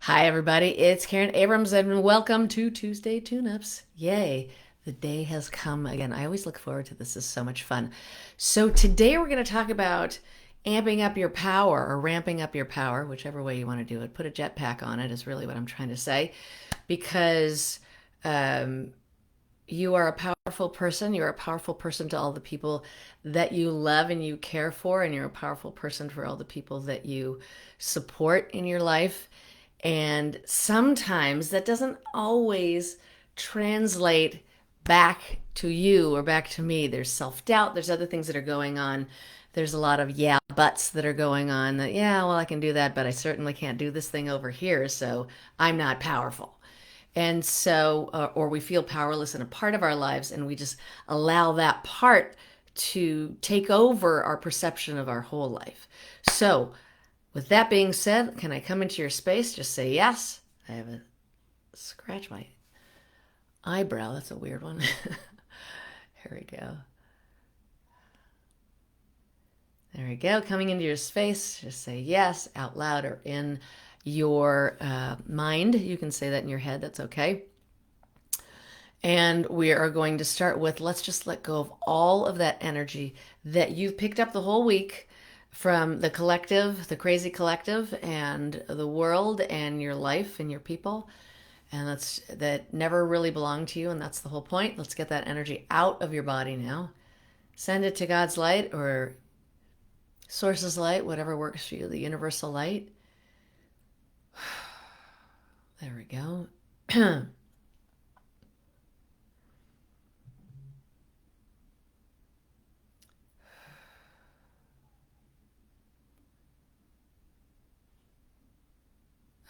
Hi, everybody. It's Karen Abrams, and welcome to Tuesday Tune-Ups. Yay, the day has come again. I always look forward to this. This is so much fun. So, today we're going to talk about amping up your power or ramping up your power, whichever way you want to do it. Put a jetpack on it, is really what I'm trying to say, because um, you are a powerful person. You're a powerful person to all the people that you love and you care for, and you're a powerful person for all the people that you support in your life. And sometimes that doesn't always translate back to you or back to me. There's self doubt, there's other things that are going on. There's a lot of yeah buts that are going on that, yeah, well, I can do that, but I certainly can't do this thing over here, so I'm not powerful. And so, or we feel powerless in a part of our lives, and we just allow that part to take over our perception of our whole life. So, with that being said, can I come into your space? Just say yes. I have a scratch my eyebrow. That's a weird one. Here we go. There we go. Coming into your space, just say yes out loud or in your mind. You can say that in your head. That's okay. And we are going to start with let's just let go of all of that energy that you've picked up the whole week from the collective, the crazy collective, and the world, and your life, and your people. And that never really belonged to you, and that's the whole point. Let's get that energy out of your body now. Send it to God's light or Source's light, whatever works for you, the universal light. There we go.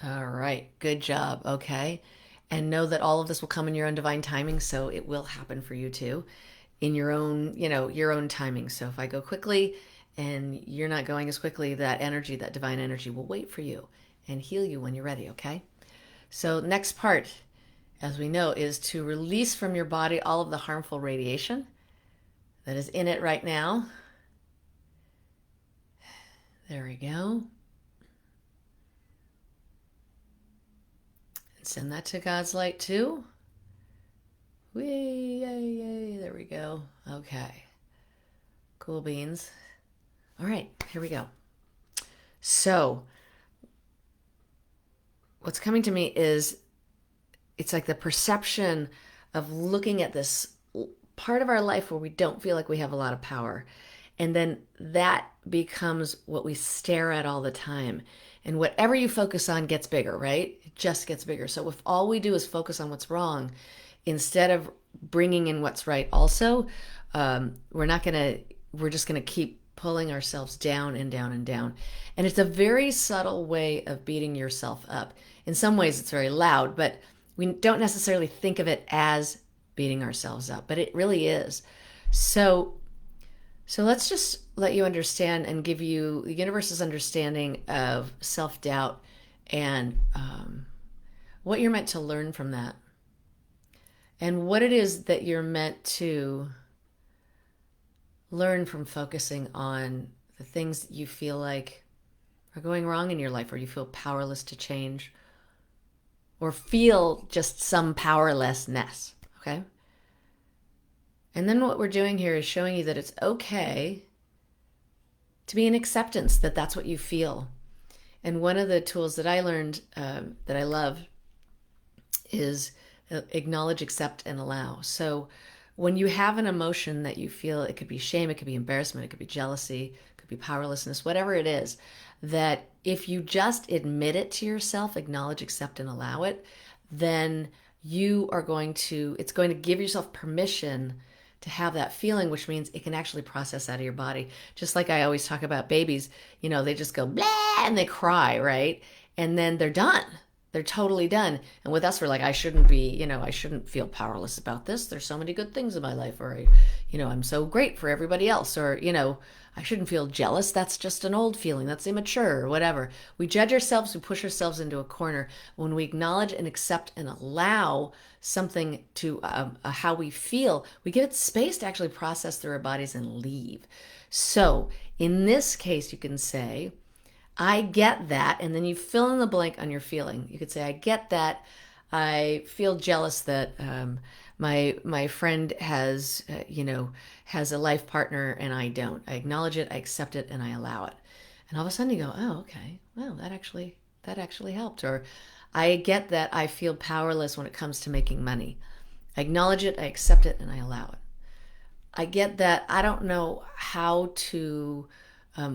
All right, good job. Okay. And know that all of this will come in your own divine timing, so it will happen for you too in your own, your own timing. So if I go quickly and you're not going as quickly, that energy, that divine energy will wait for you and heal you when you're ready, okay? So next part, as we know, is to release from your body all of the harmful radiation that is in it right now. There we go. Send that to God's light too. Whee, yay, yay. There we go. Okay. Cool beans. All right, here we go. So, what's coming to me is it's like the perception of looking at this part of our life where we don't feel like we have a lot of power. And then that becomes what we stare at all the time. And whatever you focus on gets bigger, right? It just gets bigger. So if all we do is focus on what's wrong, instead of bringing in what's right, also, we're just going to keep pulling ourselves down and down and down. And it's a very subtle way of beating yourself up. In some ways, it's very loud, but we don't necessarily think of it as beating ourselves up, but it really is. So let's just let you understand and give you the universe's understanding of self-doubt and what you're meant to learn from that. And what it is that you're meant to learn from focusing on the things that you feel like are going wrong in your life, or you feel powerless to change, or feel just some powerlessness, okay? And then what we're doing here is showing you that it's okay to be in acceptance, that that's what you feel. And one of the tools that I learned that I love is acknowledge, accept, and allow. So when you have an emotion that you feel, it could be shame, it could be embarrassment, it could be jealousy, it could be powerlessness, whatever it is, that if you just admit it to yourself, acknowledge, accept, and allow it, then it's going to give yourself permission to have that feeling, which means it can actually process out of your body. Just like I always talk about babies, they just go blah and they cry, right? And then they're done. They're totally done. And with us, we're like, I shouldn't feel powerless about this. There's so many good things in my life, or, I'm so great for everybody else, or, I shouldn't feel jealous. That's just an old feeling. That's immature or whatever. We judge ourselves. We push ourselves into a corner. When we acknowledge and accept and allow something to how we feel, we give it space to actually process through our bodies and leave. So in this case, you can say, I get that. And then you fill in the blank on your feeling. You could say, I get that. I feel jealous that my friend has, has a life partner and I don't. I acknowledge it, I accept it, and I allow it. And all of a sudden you go, oh, okay, well, that actually helped. Or I get that I feel powerless when it comes to making money. I acknowledge it, I accept it, and I allow it. I get that I don't know how to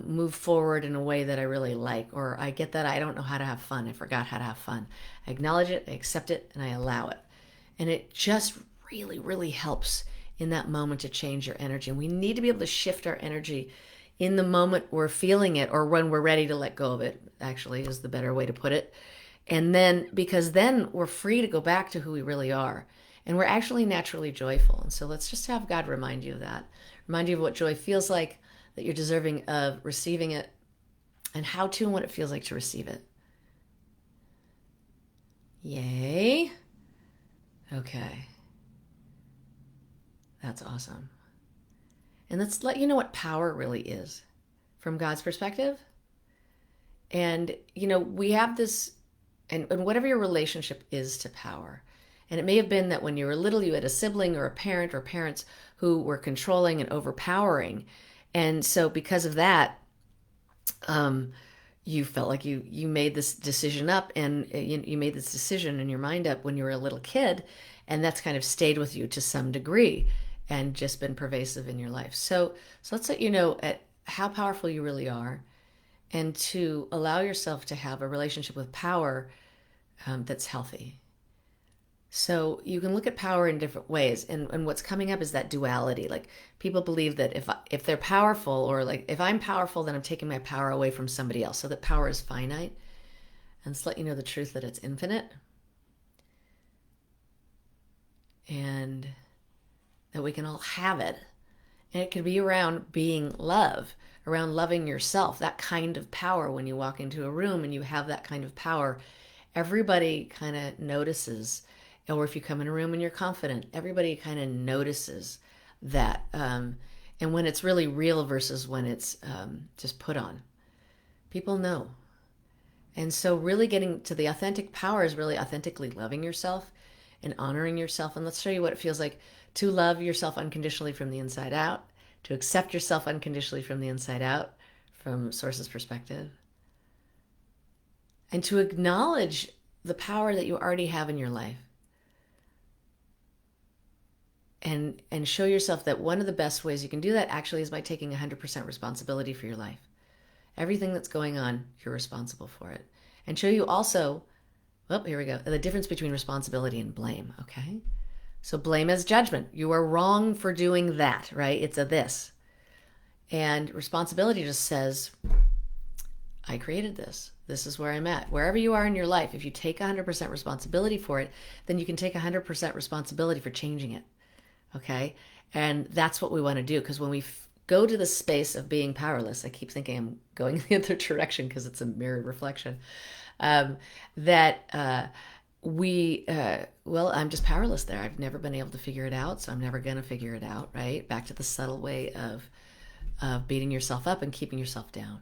move forward in a way that I really like, or I get that I don't know how to have fun. I forgot how to have fun. I acknowledge it, I accept it, and I allow it. And it just really, really helps in that moment to change your energy. And we need to be able to shift our energy in the moment we're feeling it, or when we're ready to let go of it, actually, is the better way to put it. And then, because then we're free to go back to who we really are. And we're actually naturally joyful. And so let's just have God remind you of that. Remind you of what joy feels like, that you're deserving of receiving it, and how to and what it feels like to receive it. Yay. Okay. That's awesome. And let's let you know what power really is from God's perspective. And, we have this, and whatever your relationship is to power. And it may have been that when you were little, you had a sibling or a parent or parents who were controlling and overpowering. And so because of that, you felt like you made this decision up, and you made this decision in your mind up when you were a little kid. And that's kind of stayed with you to some degree and just been pervasive in your life. So let's let you know at how powerful you really are, and to allow yourself to have a relationship with power that's healthy. So you can look at power in different ways. And what's coming up is that duality. Like, people believe that if they're powerful, or like if I'm powerful, then I'm taking my power away from somebody else. So that power is finite. And let's let you know the truth that it's infinite. And that we can all have it. And it can be around being love, around loving yourself, that kind of power. When you walk into a room and you have that kind of power, everybody kind of notices. Or if you come in a room and you're confident, everybody kind of notices that. And when it's really real versus when it's just put on, people know. And so really getting to the authentic power is really authentically loving yourself and honoring yourself. And let's show you what it feels like to love yourself unconditionally from the inside out, to accept yourself unconditionally from the inside out, from Source's perspective, and to acknowledge the power that you already have in your life. And show yourself that one of the best ways you can do that actually is by taking 100% responsibility for your life. Everything that's going on, you're responsible for it. And show you also, here we go, the difference between responsibility and blame, okay? So blame is judgment. You are wrong for doing that, right? It's a this. And responsibility just says, I created this. This is where I'm at. Wherever you are in your life, if you take 100% responsibility for it, then you can take 100% responsibility for changing it. Okay? And that's what we want to do, because when we go to the space of being powerless, I keep thinking I'm going the other direction because it's a mirrored reflection, I'm just powerless there. I've never been able to figure it out, so I'm never going to figure it out, right? Back to the subtle way of beating yourself up and keeping yourself down.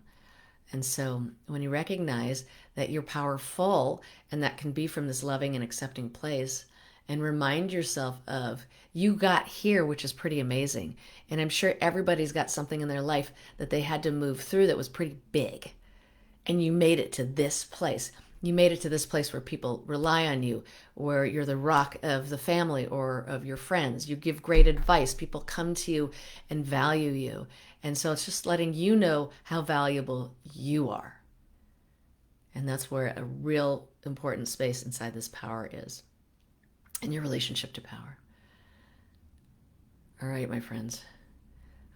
And so when you recognize that you're powerful, and that can be from this loving and accepting place, and remind yourself of, you got here, which is pretty amazing. And I'm sure everybody's got something in their life that they had to move through that was pretty big. And you made it to this place. You made it to this place where people rely on you, where you're the rock of the family or of your friends. You give great advice. People come to you and value you. And so it's just letting you know how valuable you are. And that's where a real important space inside this power is, in your relationship to power. All right, my friends.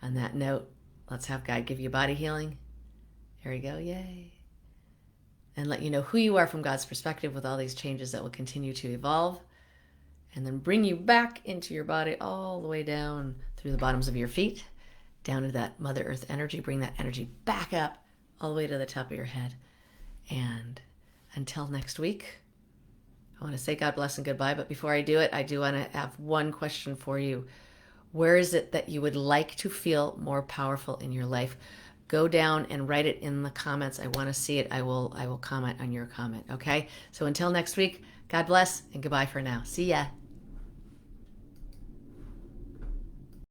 On that note, let's have God give you body healing. Here we go. Yay. And let you know who you are from God's perspective, with all these changes that will continue to evolve, and then bring you back into your body all the way down through the bottoms of your feet, down to that Mother Earth energy. Bring that energy back up all the way to the top of your head. And until next week, I want to say God bless and goodbye. But before I do it, I do want to have one question for you. Where is it that you would like to feel more powerful in your life? go down and write it in the comments. I want to see it. I will comment on your comment. Okay. So until next week, God bless and goodbye for now. See ya.